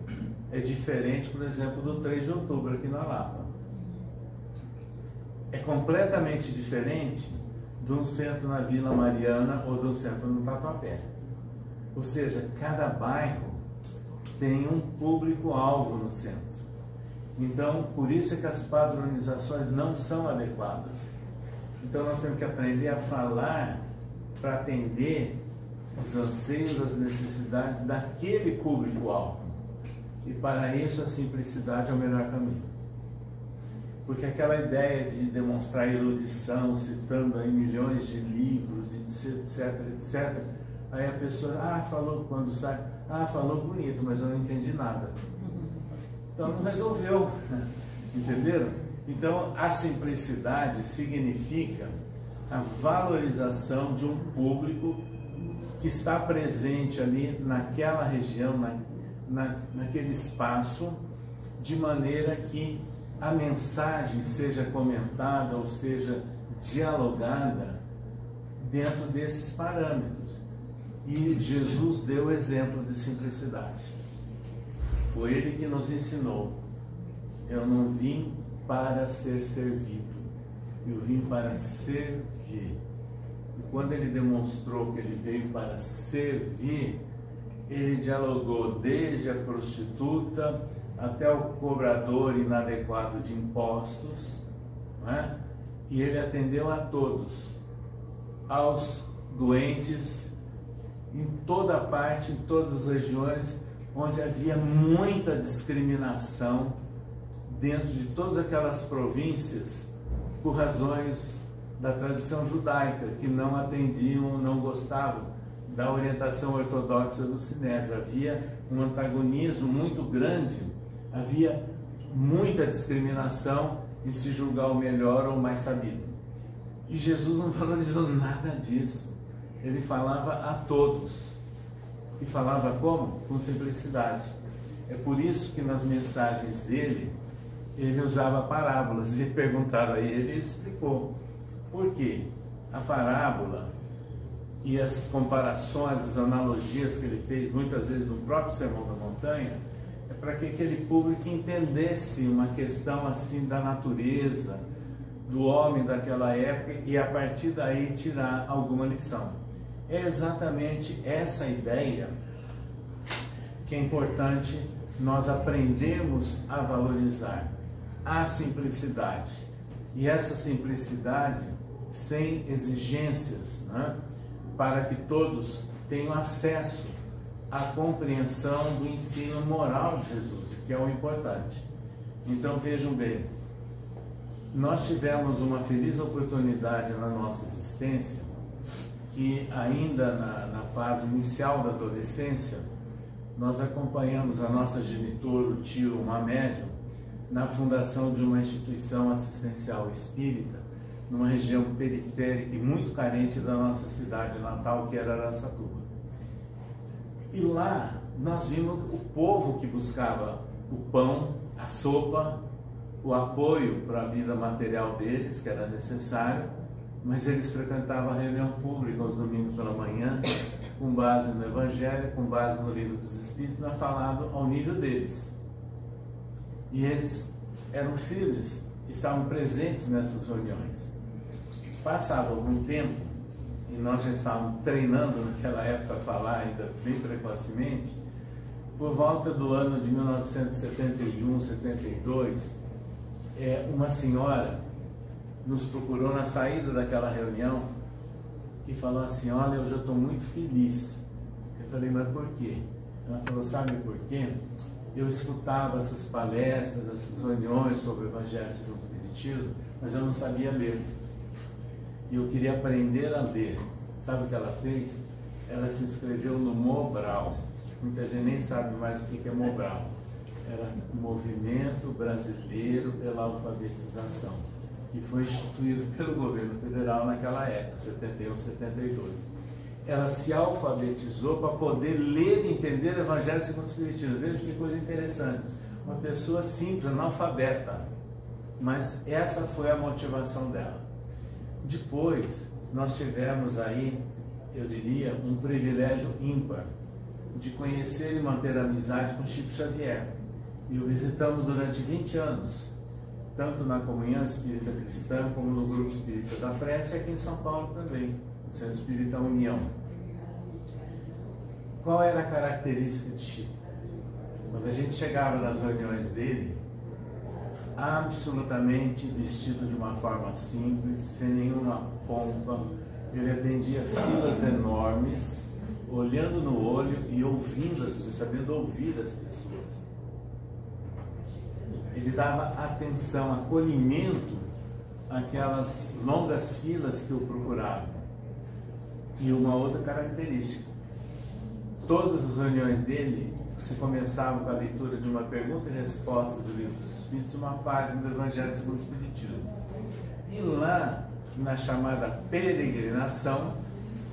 [SPEAKER 3] é diferente, por exemplo, do 3 de outubro aqui na Lapa. É completamente diferente de um centro na Vila Mariana ou de um centro no Tatuapé. Ou seja, cada bairro tem um público-alvo no centro. Então, por isso é que as padronizações não são adequadas. Então, nós temos que aprender a falar para atender os anseios, as necessidades daquele público-alvo. E para isso a simplicidade é o melhor caminho. Porque aquela ideia de demonstrar erudição, citando aí milhões de livros, etc, etc, aí a pessoa, falou quando sai, falou bonito, mas eu não entendi nada. Então não resolveu, entenderam? Então a simplicidade significa a valorização de um público que está presente ali naquela região, naquele espaço, de maneira que a mensagem seja comentada ou seja dialogada dentro desses parâmetros. E Jesus deu exemplo de simplicidade. Foi Ele que nos ensinou. Eu não vim para ser servido, eu vim para servir. E quando Ele demonstrou que Ele veio para servir, Ele dialogou desde a prostituta até o cobrador inadequado de impostos, né? E Ele atendeu a todos, aos doentes, em toda parte, em todas as regiões, onde havia muita discriminação dentro de todas aquelas províncias, por razões da tradição judaica, que não atendiam, não gostavam da orientação ortodoxa do Sinédrio. Havia um antagonismo muito grande, havia muita discriminação em se julgar o melhor ou o mais sabido. E Jesus não valorizou nada disso. Ele falava a todos. E falava como? Com simplicidade. É por isso que nas mensagens dele, ele usava parábolas. E perguntaram a ele, ele explicou. Por quê? A parábola e as comparações, as analogias que ele fez, muitas vezes no próprio Sermão da Montanha, é para que aquele público entendesse uma questão assim da natureza, do homem daquela época, e a partir daí tirar alguma lição. É exatamente essa ideia que é importante nós aprendemos a valorizar, a simplicidade. E essa simplicidade sem exigências, né? Para que todos tenham acesso à compreensão do ensino moral de Jesus, que é o importante. Então vejam bem, nós tivemos uma feliz oportunidade na nossa existência, que ainda na fase inicial da adolescência, nós acompanhamos a nossa genitora, o tio, uma médium, na fundação de uma instituição assistencial espírita, numa região periférica e muito carente da nossa cidade natal, que era Araçatuba. E lá nós vimos o povo que buscava o pão, a sopa, o apoio para a vida material deles, que era necessário, mas eles frequentavam a reunião pública aos domingos pela manhã, com base no Evangelho, com base no Livro dos Espíritos, mas falado ao nível deles. E eles eram firmes, estavam presentes nessas reuniões. Passado algum tempo, e nós já estávamos treinando naquela época a falar ainda bem precocemente, por volta do ano de 1971, 72, uma senhora nos procurou na saída daquela reunião e falou assim: olha, eu já estou muito feliz. Eu falei: mas por quê? Ela falou: sabe por quê? Eu escutava essas palestras, essas reuniões sobre o Evangelho segundo o Espiritismo, mas eu não sabia ler. E eu queria aprender a ler. Sabe o que ela fez? Ela se inscreveu no Mobral. Muita gente nem sabe mais o que é Mobral. Era o Movimento Brasileiro pela Alfabetização, que foi instituído pelo governo federal naquela época, 71, 72. Ela se alfabetizou para poder ler e entender o Evangelho segundo o Espiritismo. Veja que coisa interessante. Uma pessoa simples, analfabeta, mas essa foi a motivação dela. Depois, nós tivemos aí, eu diria, um privilégio ímpar de conhecer e manter amizade com Chico Xavier. E o visitamos durante 20 anos, tanto na Comunhão Espírita Cristã, como no Grupo Espírita da França, e aqui em São Paulo também, no Centro Espírita União. Qual era a característica de Chico? Quando a gente chegava nas reuniões dele, absolutamente vestido de uma forma simples, sem nenhuma pompa, ele atendia filas enormes, olhando no olho e ouvindo as pessoas, sabendo ouvir as pessoas. Ele dava atenção, acolhimento àquelas longas filas que o procuravam. E uma outra característica: todas as reuniões dele se começavam com a leitura de uma pergunta e resposta do Livro dos Espíritos, uma página do Evangelho segundo o Espiritismo. E lá, na chamada peregrinação,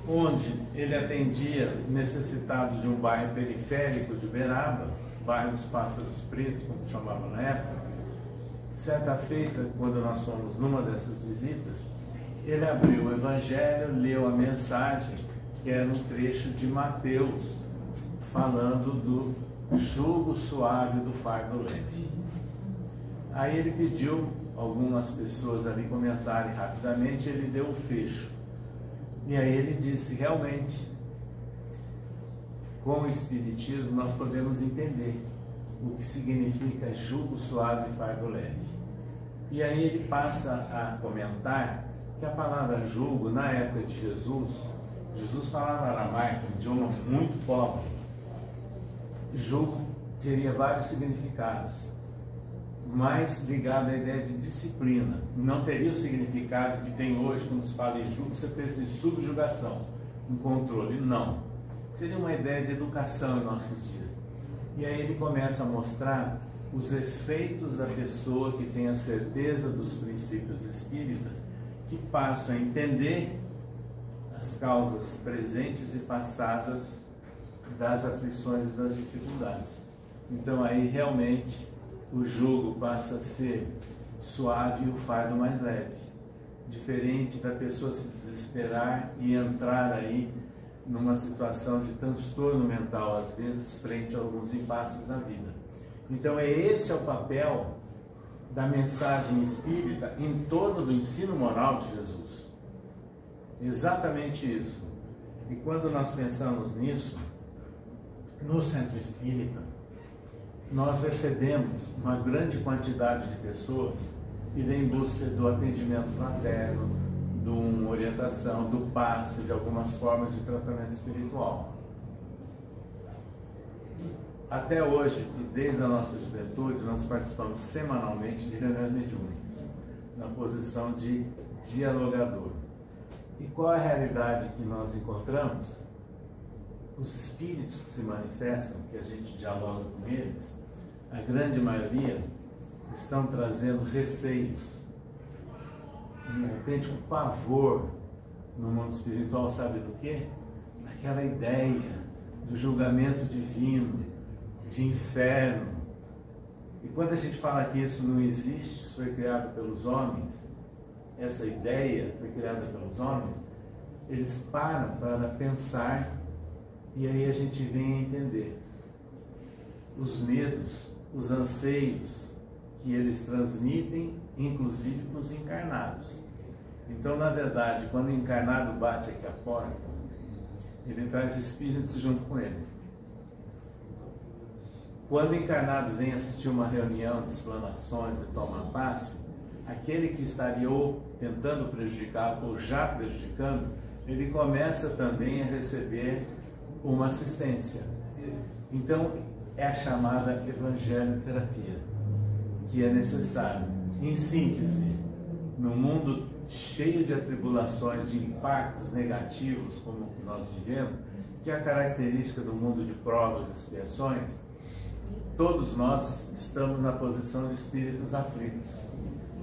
[SPEAKER 3] onde ele atendia necessitados de um bairro periférico de Uberaba, bairro dos Pássaros Pretos, como chamavam na época, certa feita, quando nós fomos numa dessas visitas, ele abriu o Evangelho, leu a mensagem, que era um trecho de Mateus, falando do jugo suave do fardo leve. Aí ele pediu algumas pessoas ali comentarem rapidamente, ele deu o fecho. E aí ele disse: realmente, com o Espiritismo nós podemos entender o que significa jugo suave e fardo leve. E aí ele passa a comentar que a palavra jugo, na época de Jesus falava aramaico, um idioma muito pobre. Jugo teria vários significados, mais ligado à ideia de disciplina. Não teria o significado que tem hoje quando se fala em jugo, você pensa em subjugação, em controle. Não. Seria uma ideia de educação em nossos dias. E aí ele começa a mostrar os efeitos da pessoa que tem a certeza dos princípios espíritas, que passam a entender as causas presentes e passadas das aflições e das dificuldades. Então aí realmente o jugo passa a ser suave e o fardo mais leve, diferente da pessoa se desesperar e entrar aí numa situação de transtorno mental, às vezes, frente a alguns impasses da vida. Então esse é o papel da mensagem espírita em torno do ensino moral de Jesus. Exatamente isso. E quando nós pensamos nisso, no Centro Espírita, nós recebemos uma grande quantidade de pessoas que vêm em busca do atendimento fraterno, de uma orientação, do passe, de algumas formas de tratamento espiritual. Até hoje, e desde a nossa juventude, nós participamos semanalmente de reuniões mediúnicas, na posição de dialogador. E qual é a realidade que nós encontramos? Os espíritos que se manifestam, que a gente dialoga com eles, a grande maioria estão trazendo receios, um autêntico pavor no mundo espiritual, sabe do quê? Daquela ideia do julgamento divino, de inferno. E quando a gente fala que isso não existe, isso foi criado pelos homens, essa ideia foi criada pelos homens, eles param para pensar e aí a gente vem a entender os medos, os anseios que eles transmitem, inclusive para os encarnados. Então, na verdade, quando o encarnado bate aqui a porta, ele traz espíritos junto com ele. Quando o encarnado vem assistir uma reunião de explanações e toma passe, aquele que estaria ou tentando prejudicar ou já prejudicando, ele começa também a receber uma assistência. Então, é a chamada evangelioterapia, que é necessário. Em síntese, no mundo cheio de atribulações, de impactos negativos, como o que nós vivemos, que é a característica do mundo de provas e expiações, todos nós estamos na posição de espíritos aflitos,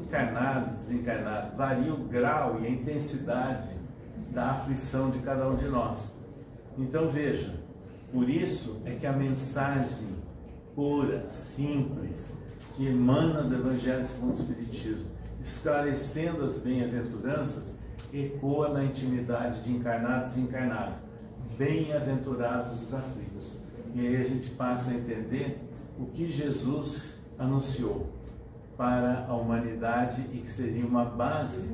[SPEAKER 3] encarnados, desencarnados. Varia o grau e a intensidade da aflição de cada um de nós. Então veja, por isso é que a mensagem pura, simples, que emana do Evangelho segundo o Espiritismo, esclarecendo as bem-aventuranças, ecoa na intimidade de encarnados e encarnados. Bem-aventurados os aflitos. E aí a gente passa a entender o que Jesus anunciou para a humanidade e que seria uma base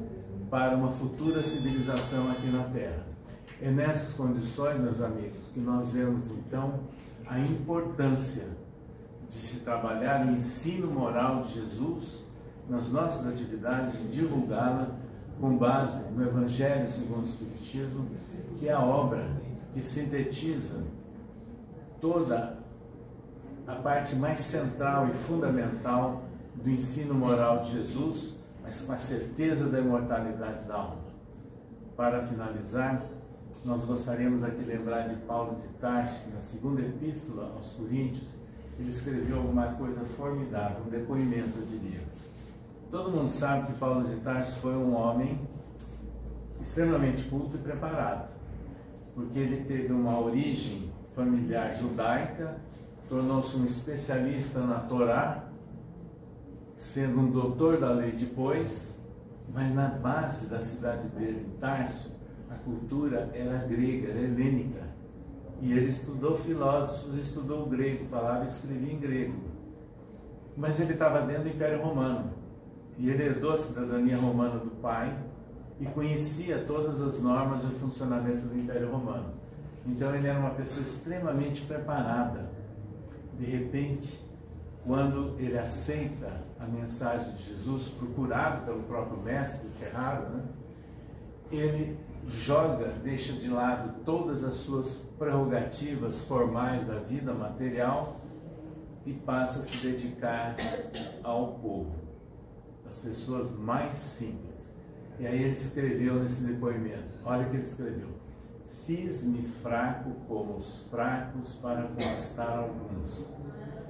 [SPEAKER 3] para uma futura civilização aqui na Terra. É nessas condições, meus amigos, que nós vemos então a importância de se trabalhar o ensino moral de Jesus nas nossas atividades, de divulgá-la com base no Evangelho segundo o Espiritismo, que é a obra que sintetiza toda a parte mais central e fundamental do ensino moral de Jesus, mas com a certeza da imortalidade da alma. Para finalizar, nós gostaríamos aqui de lembrar de Paulo de Tarso, que na segunda epístola aos Coríntios, ele escreveu alguma coisa formidável, um depoimento, eu diria. Todo mundo sabe que Paulo de Tarso foi um homem extremamente culto e preparado, porque ele teve uma origem familiar judaica, tornou-se um especialista na Torá, sendo um doutor da lei depois, mas na base da cidade dele, em Tarso, a cultura era grega, era helênica. E ele estudou filósofos, estudou grego, falava e escrevia em grego. Mas ele estava dentro do Império Romano. E ele herdou a cidadania romana do pai e conhecia todas as normas e o funcionamento do Império Romano. Então ele era uma pessoa extremamente preparada. De repente, quando ele aceita a mensagem de Jesus, procurado pelo próprio mestre, que é raro, né? Ele deixa de lado todas as suas prerrogativas formais da vida material e passa a se dedicar ao povo, às pessoas mais simples. E aí ele escreveu nesse depoimento, olha o que ele escreveu: fiz-me fraco como os fracos para conquistar alguns.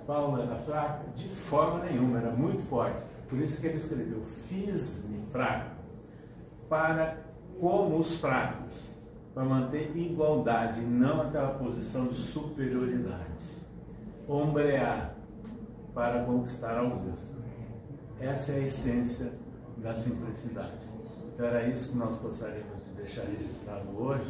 [SPEAKER 3] Paulo era fraco? De forma nenhuma, era muito forte. Por isso que ele escreveu, fiz-me fraco para como os fracos, para manter igualdade e não aquela posição de superioridade. Ombrear para conquistar alguns. Essa é a essência da simplicidade. Então era isso que nós gostaríamos de deixar registrado hoje,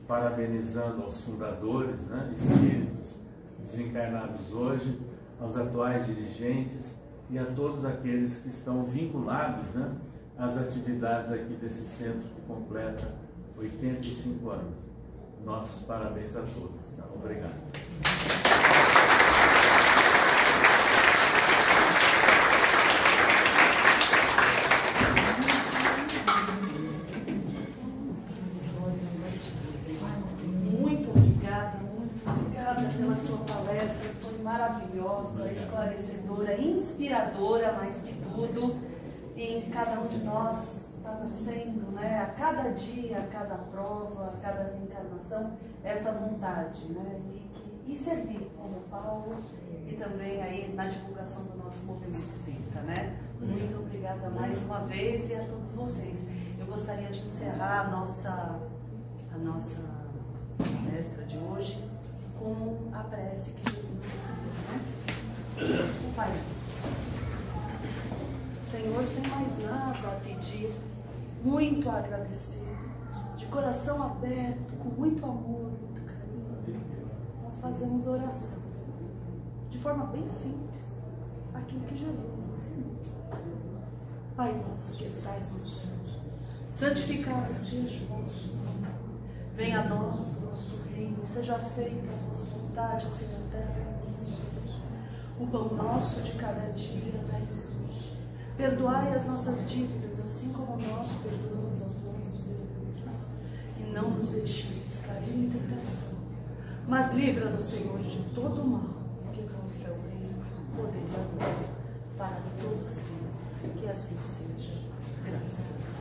[SPEAKER 3] parabenizando aos fundadores, né, espíritos desencarnados hoje, aos atuais dirigentes e a todos aqueles que estão vinculados, né, às atividades aqui desse centro que completa 85 anos. Nossos parabéns a todos. Tá? Obrigado.
[SPEAKER 2] Muito obrigada pela sua palestra. Foi maravilhosa, esclarecedora, inspiradora, mais que tudo. Em cada um de nós está nascendo, né, a cada dia, a cada prova, a cada reencarnação, essa vontade, né, e servir como Paulo e também aí na divulgação do nosso movimento espírita, né. Muito obrigada mais uma vez e a todos vocês. Eu gostaria de encerrar a nossa palestra de hoje com a prece que Jesus nos ensinou, né? O Pai Nosso. Senhor, sem mais nada a pedir, muito agradecer, de coração aberto, com muito amor, muito carinho, nós fazemos oração, de forma bem simples, aquilo que Jesus ensinou. Pai nosso que estais nos céus, santificado seja o vosso nome. Venha a nós o vosso reino, seja feita a vossa vontade, assim na terra como nos céus. O pão nosso de cada dia dai-nos hoje. Perdoai as nossas dívidas, assim como nós perdoamos aos nossos devedores. E não nos deixeis cair em tentação, mas livra-nos, Senhor, de todo o mal, porque vosso é o reino, o poder e a glória, para todos sempre. Que assim seja. Graças a Deus.